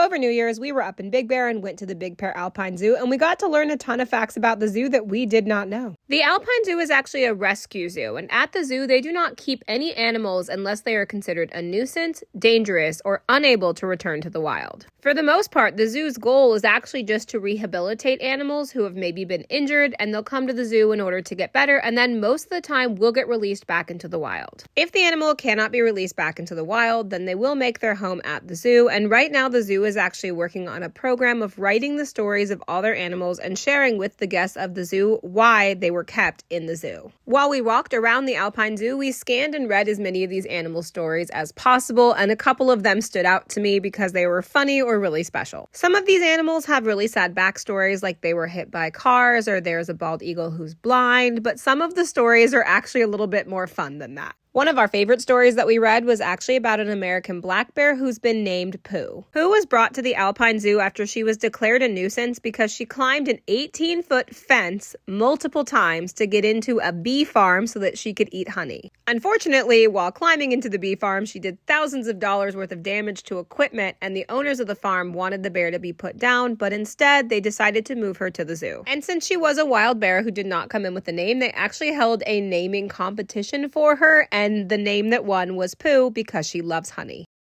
over New Year's, we were up in Big Bear and went to the Big Bear Alpine Zoo, and we got to learn a ton of facts about the zoo that we did not know. The Alpine Zoo is actually a rescue zoo, and at the zoo, they do not keep any animals unless they are considered a nuisance, dangerous, or unable to return to the wild. For the most part, the zoo's goal is actually just to rehabilitate animals who have maybe been injured, and they'll come to the zoo in order to get better, and then most of the time will get released back into the wild. If the animal cannot be released back into the wild, then they will make their home at the zoo, and right now the zoo is actually working on a program of writing the stories of all their animals and sharing with the guests of the zoo why they were kept in the zoo. While we walked around the Alpine Zoo, we scanned and read as many of these animal stories as possible, and a couple of them stood out to me because they were funny or really special. Some of these animals have really sad backstories, like they were hit by cars or there's a bald eagle who's blind, but some of the stories are actually a little bit more fun than that. One of our favorite stories that we read was actually about an American black bear who's been named Pooh. Pooh was brought to the Alpine Zoo after she was declared a nuisance because she climbed an 18-foot fence multiple times to get into a bee farm so that she could eat honey. Unfortunately, while climbing into the bee farm, she did thousands of dollars worth of damage to equipment, and the owners of the farm wanted the bear to be put down, but instead they decided to move her to the zoo. And since she was a wild bear who did not come in with a name, they actually held a naming competition for her, and the name that won was Pooh because she loves honey.